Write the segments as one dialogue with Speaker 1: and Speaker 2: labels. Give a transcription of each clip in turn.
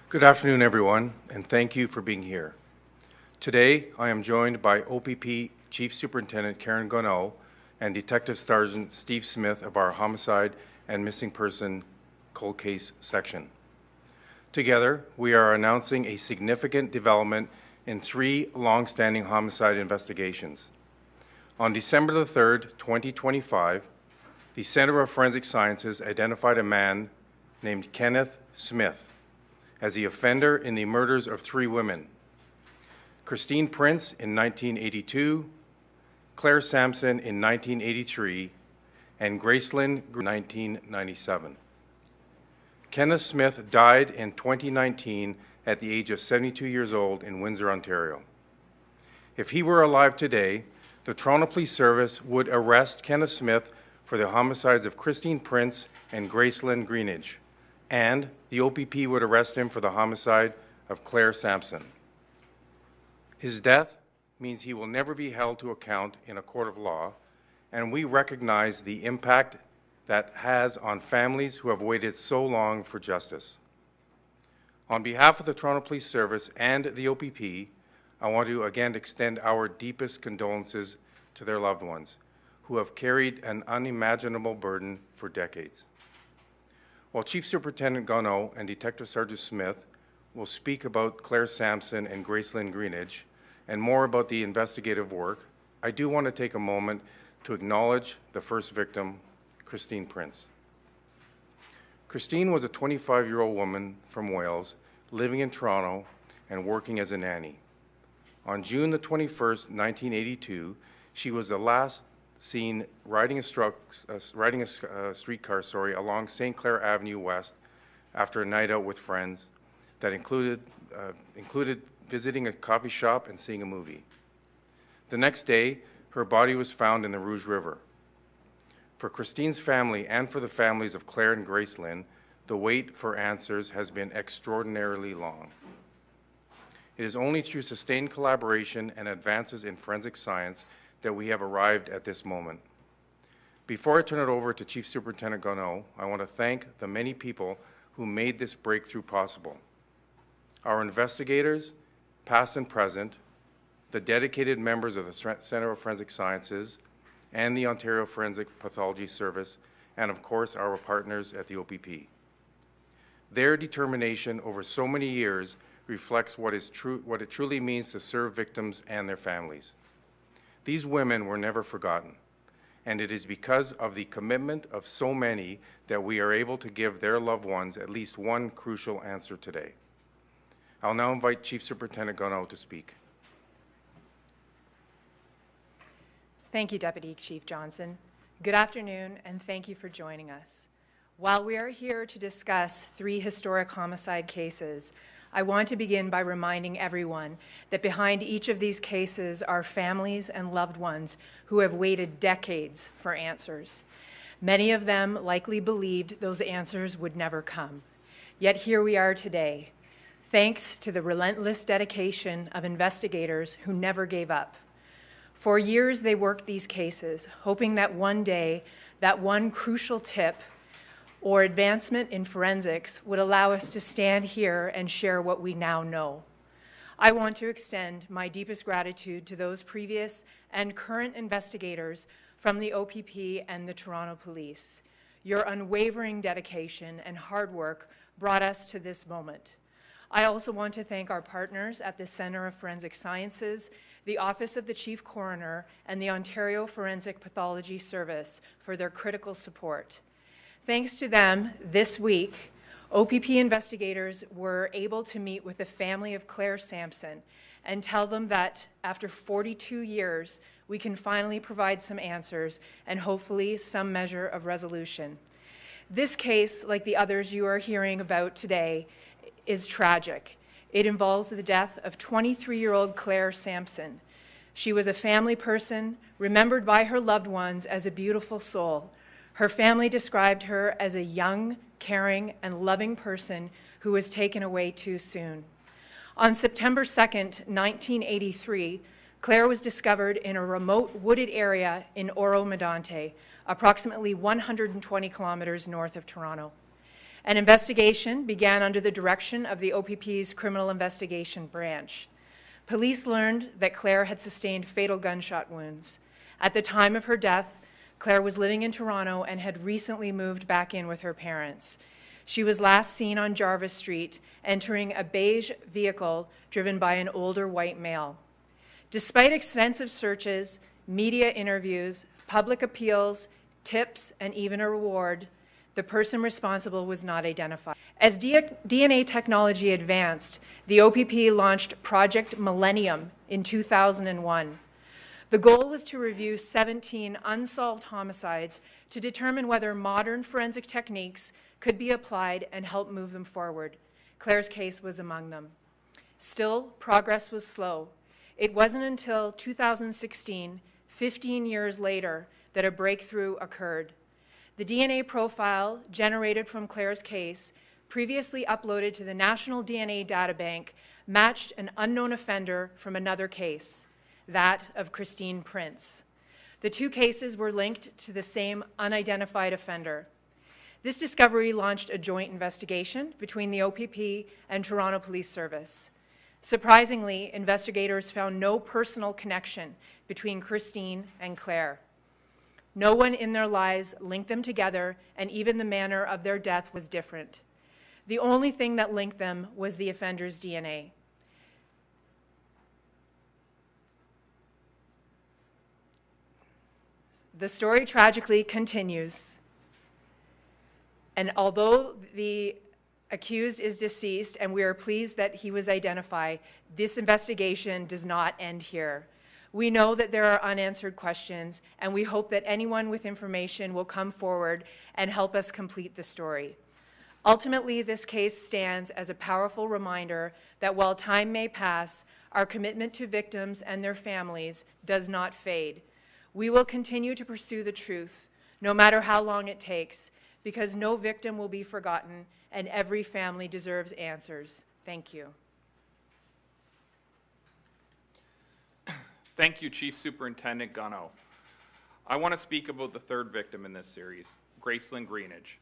Speaker 1: Good afternoon, everyone, and thank you for being here. Today, I am joined by OPP Chief Superintendent Karen Gonneau and Detective Sergeant Steve Smith of our Homicide and Missing Person Cold Case section. Together, we are announcing a significant development in 3 long-standing homicide investigations. On December the 3rd, 2025, the Center of Forensic Sciences identified a man named Kenneth Smith as the offender in the murders of 3 women: Christine Prince in 1982, Claire Sampson in 1983, and Gracelyn in 1997. Kenneth Smith died in 2019 at the age of 72 years old in Windsor, Ontario. If he were alive today, the Toronto Police Service would arrest Kenneth Smith for the homicides of Christine Prince and Gracelyn Greenidge, and the OPP would arrest him for the homicide of Claire Sampson. His death means he will never be held to account in a court of law, and we recognize the impact that has on families who have waited so long for justice. On behalf of the Toronto Police Service and the OPP, I want to again extend our deepest condolences to their loved ones, who have carried an unimaginable burden for decades. While Chief Superintendent Gonneau and Detective Sergeant Smith will speak about Claire Sampson and Gracelyn Greenidge and more about the investigative work, I do want to take a moment to acknowledge the first victim, Christine Prince. Christine was a 25-year-old woman from Wales living in Toronto and working as a nanny. On June the 21st, 1982, she was the last seen riding a streetcar along St. Clair Avenue West after a night out with friends that included visiting a coffee shop and seeing a movie. The next day, her body was found in the Rouge River. For Christine's family and for the families of Claire and Gracelyn, the wait for answers has been extraordinarily long. It is only through sustained collaboration and advances in forensic science that we have arrived at this moment. Before I turn it over to Chief Superintendent Gonneau, I want to thank the many people who made this breakthrough possible. Our investigators, past and present, the dedicated members of the Center of Forensic Sciences and the Ontario Forensic Pathology Service, and of course our partners at the OPP. Their determination over so many years reflects what it truly means to serve victims and their families. These women were never forgotten, and it is because of the commitment of so many that we are able to give their loved ones at least one crucial answer today. I'll now invite Chief Superintendent Gonneau to speak.
Speaker 2: Thank you, Deputy Chief Johnson. Good afternoon, and thank you for joining us. While we are here to discuss 3 historic homicide cases, I want to begin by reminding everyone that behind each of these cases are families and loved ones who have waited decades for answers. Many of them likely believed those answers would never come. Yet here we are today, thanks to the relentless dedication of investigators who never gave up. For years, they worked these cases, hoping that one day, that one crucial tip or advancement in forensics would allow us to stand here and share what we now know. I want to extend my deepest gratitude to those previous and current investigators from the OPP and the Toronto Police. Your unwavering dedication and hard work brought us to this moment. I also want to thank our partners at the Center of Forensic Sciences, the Office of the Chief Coroner, and the Ontario Forensic Pathology Service for their critical support. Thanks to them, this week, OPP investigators were able to meet with the family of Claire Sampson and tell them that after 42 years, we can finally provide some answers and hopefully some measure of resolution. This case, like the others you are hearing about today, is tragic. It involves the death of 23-year-old Claire Sampson. She was a family person, remembered by her loved ones as a beautiful soul. Her family described her as a young, caring, and loving person who was taken away too soon. On September 2nd, 1983, Claire was discovered in a remote wooded area in Oro-Medonte, approximately 120 kilometers north of Toronto. An investigation began under the direction of the OPP's Criminal Investigation Branch. Police learned that Claire had sustained fatal gunshot wounds. At the time of her death, Claire was living in Toronto and had recently moved back in with her parents. She was last seen on Jarvis Street, entering a beige vehicle driven by an older white male. Despite extensive searches, media interviews, public appeals, tips, and even a reward, the person responsible was not identified. As DNA technology advanced, the OPP launched Project Millennium in 2001. The goal was to review 17 unsolved homicides to determine whether modern forensic techniques could be applied and help move them forward. Claire's case was among them. Still, progress was slow. It wasn't until 2016, 15 years later, that a breakthrough occurred. The DNA profile generated from Claire's case, previously uploaded to the National DNA Databank, matched an unknown offender from another case, that of Christine Prince. The two cases were linked to the same unidentified offender. This discovery launched a joint investigation between the OPP and Toronto Police Service. Surprisingly, investigators found no personal connection between Christine and Claire. No one in their lives linked them together, and even the manner of their death was different. The only thing that linked them was the offender's DNA. The story tragically continues. And although the accused is deceased and we are pleased that he was identified, this investigation does not end here. We know that there are unanswered questions, and we hope that anyone with information will come forward and help us complete the story. Ultimately, this case stands as a powerful reminder that while time may pass, our commitment to victims and their families does not fade. We will continue to pursue the truth, no matter how long it takes, because no victim will be forgotten and every family deserves answers. Thank you.
Speaker 3: Thank you, Chief Superintendent Gunno. I want to speak about the third victim in this series, Gracelyn Greenidge.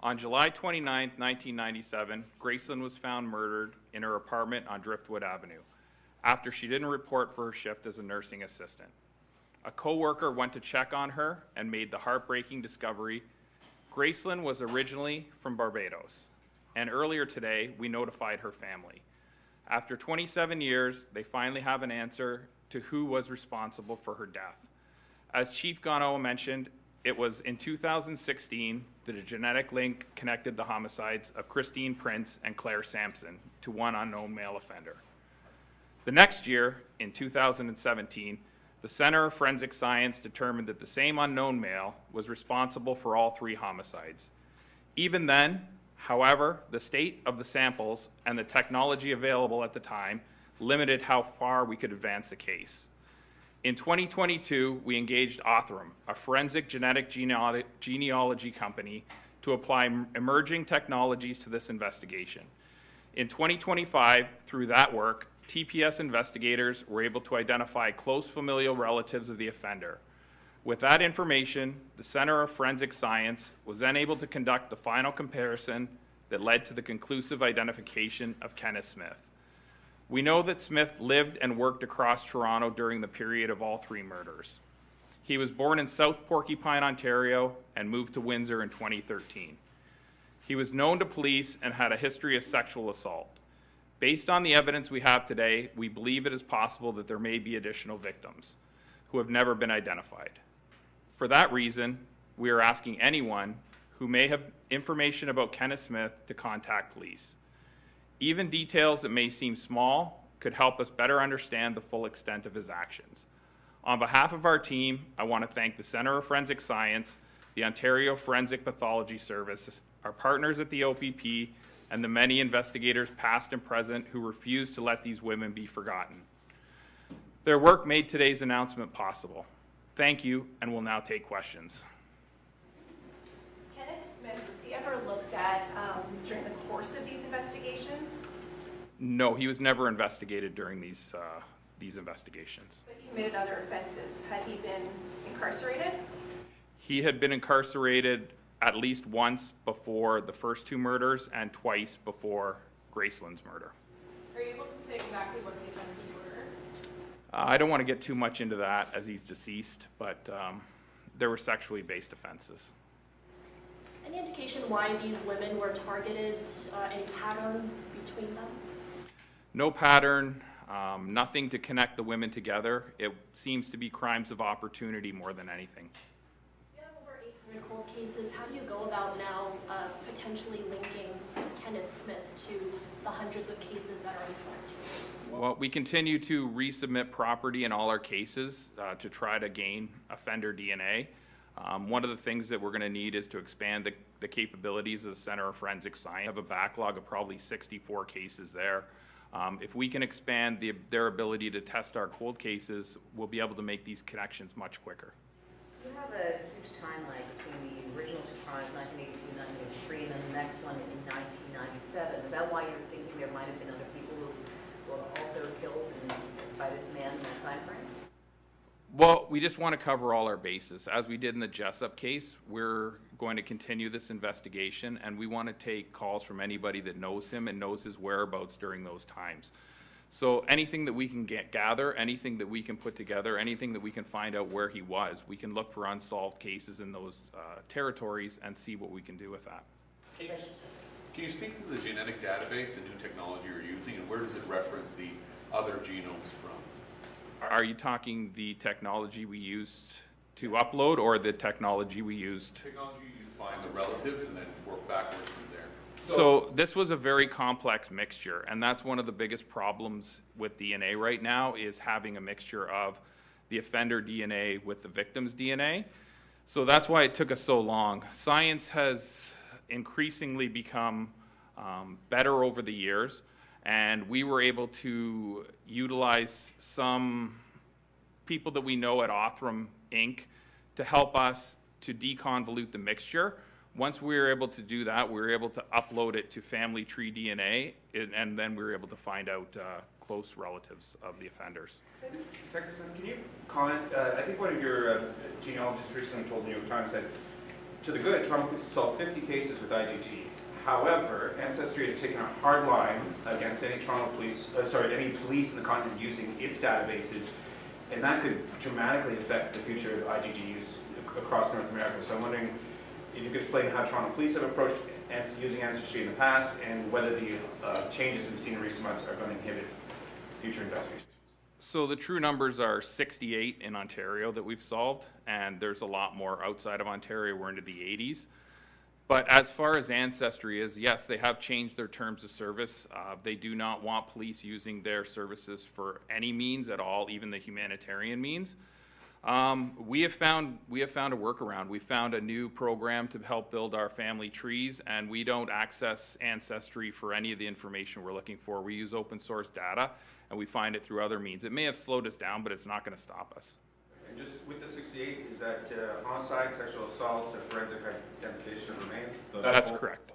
Speaker 3: On July 29, 1997, Gracelyn was found murdered in her apartment on Driftwood Avenue after she didn't report for her shift as a nursing assistant. A co-worker went to check on her and made the heartbreaking discovery Gracelyn was originally from Barbados, and earlier today we notified her family. After 27 years, they finally have an answer to who was responsible for her death. As Chief Gunno mentioned, it was in 2016 that a genetic link connected the homicides of Christine Prince and Claire Sampson to one unknown male offender. The next year, in 2017, the Center of Forensic Science determined that the same unknown male was responsible for all three homicides. Even then, however, the state of the samples and the technology available at the time limited how far we could advance the case. In 2022, we engaged Othram, a forensic genetic genealogy company, to apply emerging technologies to this investigation. In 2025, through that work, TPS investigators were able to identify close familial relatives of the offender. With that information, the Center of Forensic Science was then able to conduct the final comparison that led to the conclusive identification of Kenneth Smith. We know that Smith lived and worked across Toronto during the period of all three murders. He was born in South Porcupine, Ontario, and moved to Windsor in 2013. He was known to police and had a history of sexual assault. Based on the evidence we have today, we believe it is possible that there may be additional victims who have never been identified. For that reason, we are asking anyone who may have information about Kenneth Smith to contact police. Even details that may seem small could help us better understand the full extent of his actions. On behalf of our team, I want to thank the Center of Forensic Science, the Ontario Forensic Pathology Service, our partners at the OPP, and the many investigators past and present who refuse to let these women be forgotten. Their work made today's announcement possible. Thank you, and we'll now take questions.
Speaker 4: Kenneth Smith, was he ever looked at during the course of these investigations?
Speaker 3: No, he was never investigated during these investigations.
Speaker 4: But he committed other offenses. Had he been incarcerated?
Speaker 3: He had been incarcerated at least once before the first two murders and twice before Graceland's murder.
Speaker 4: Are you able to say exactly what the offenses were?
Speaker 3: I don't want to get too much into that as he's deceased, but there were sexually based offenses.
Speaker 5: Any indication why these women were targeted? Any pattern between them?
Speaker 3: No pattern, nothing to connect the women together. It seems to be crimes of opportunity more than anything.
Speaker 5: You have over 800 cold cases. How do you go about now potentially linking Kenneth Smith to the hundreds of cases that are unsolved?
Speaker 3: Well, we continue to resubmit property in all our cases to try to gain offender DNA. One of the things that we're going to need is to expand the capabilities of the Center of Forensic Science. We have a backlog of probably 64 cases there. If we can expand their ability to test our cold cases, we'll be able to make these connections much quicker.
Speaker 6: You have a huge timeline between the original two crimes, 1982, 1983, and then the next one in 1997. Is that why you're thinking there might have been other people who were also killed by this man in that time frame?
Speaker 3: Well, we just want to cover all our bases. As we did in the Jessup case, we're going to continue this investigation, and we want to take calls from anybody that knows him and knows his whereabouts during those times. So anything that we can gather, anything that we can put together, anything that we can find out where he was, we can look for unsolved cases in those territories and see what we can do with that.
Speaker 7: Can you speak to the genetic database, the new technology you're using, and where does it reference the other genomes from?
Speaker 3: Are you talking the technology we used to upload or the technology we used?
Speaker 7: Technology you use to find the relatives and then work backwards from there.
Speaker 3: So this was a very complex mixture, and that's one of the biggest problems with DNA right now is having a mixture of the offender DNA with the victim's DNA. So that's why it took us so long. Science has increasingly become better over the years, and we were able to utilize some people that we know at Othram Inc. to help us to deconvolute the mixture. Once we were able to do that, we were able to upload it to family tree DNA, and then we were able to find out close relatives of the offenders.
Speaker 8: Texas, can you comment? I think one of your genealogists recently told the New York Times that, to the good, Toronto Police has solved 50 cases with IGG. However, Ancestry has taken a hard line against any any police in the continent using its databases, and that could dramatically affect the future of IGG use across North America. So I'm wondering if you could explain how Toronto Police have approached using Ancestry in the past, and whether the changes we've seen in recent months are going to inhibit future investigations.
Speaker 3: So the true numbers are 68 in Ontario that we've solved, and there's a lot more outside of Ontario. We're into the 80s. But as far as Ancestry is, yes, they have changed their terms of service. They do not want police using their services for any means at all, even the humanitarian means. We have found a workaround. We found a new program to help build our family trees, and we don't access Ancestry for any of the information we're looking for. We use open source data, and we find it through other means. It may have slowed us down, but it's not going to stop us.
Speaker 8: And just with the 68, is that homicide, sexual assault, forensic identification of remains?
Speaker 3: That's correct.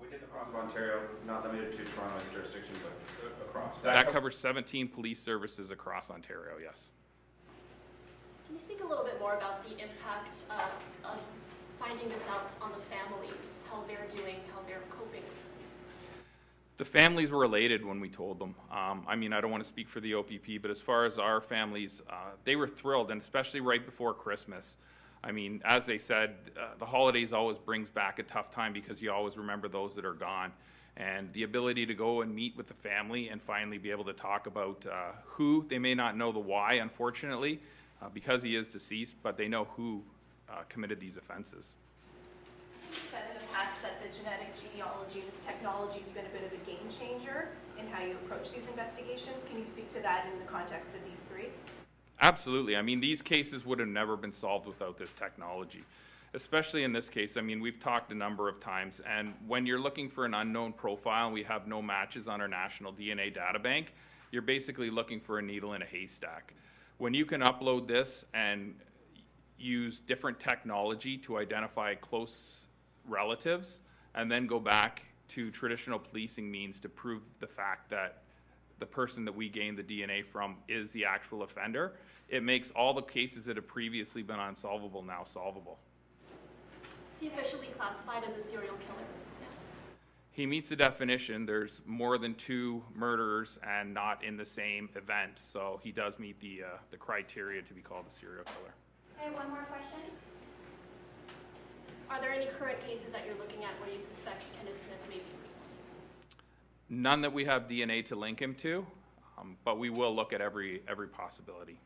Speaker 8: Within the province of Ontario, not limited to Toronto as a jurisdiction, but across.
Speaker 3: That covers 17 police services across Ontario, yes.
Speaker 5: Can you speak a little bit more about the impact of finding this out on the families, how they're doing, how they're coping with this?
Speaker 3: The families were elated when we told them. I mean, I don't want to speak for the OPP, but as far as our families, they were thrilled, and especially right before Christmas. I mean, as they said, the holidays always brings back a tough time because you always remember those that are gone. And the ability to go and meet with the family and finally be able to talk about who, they may not know the why, unfortunately, because he is deceased, but they know who committed these offenses.
Speaker 4: You said in the past that the genetic genealogy, this technology has been a bit of a game changer in how you approach these investigations. Can you speak to that in the context of these three?
Speaker 3: Absolutely. I mean, these cases would have never been solved without this technology, especially in this case. I mean, we've talked a number of times, and when you're looking for an unknown profile and we have no matches on our national DNA data bank, you're basically looking for a needle in a haystack. When you can upload this and use different technology to identify close relatives and then go back to traditional policing means to prove the fact that the person that we gained the DNA from is the actual offender, it makes all the cases that have previously been unsolvable now solvable.
Speaker 5: Is he officially classified as a serial killer?
Speaker 3: He meets the definition. There's more than 2 murders and not in the same event, so he does meet the criteria to be called a serial killer.
Speaker 5: Okay, one more question. Are there any current cases that you're looking at where you suspect Kenneth Smith may be responsible?
Speaker 3: None that we have DNA to link him to, but we will look at every possibility.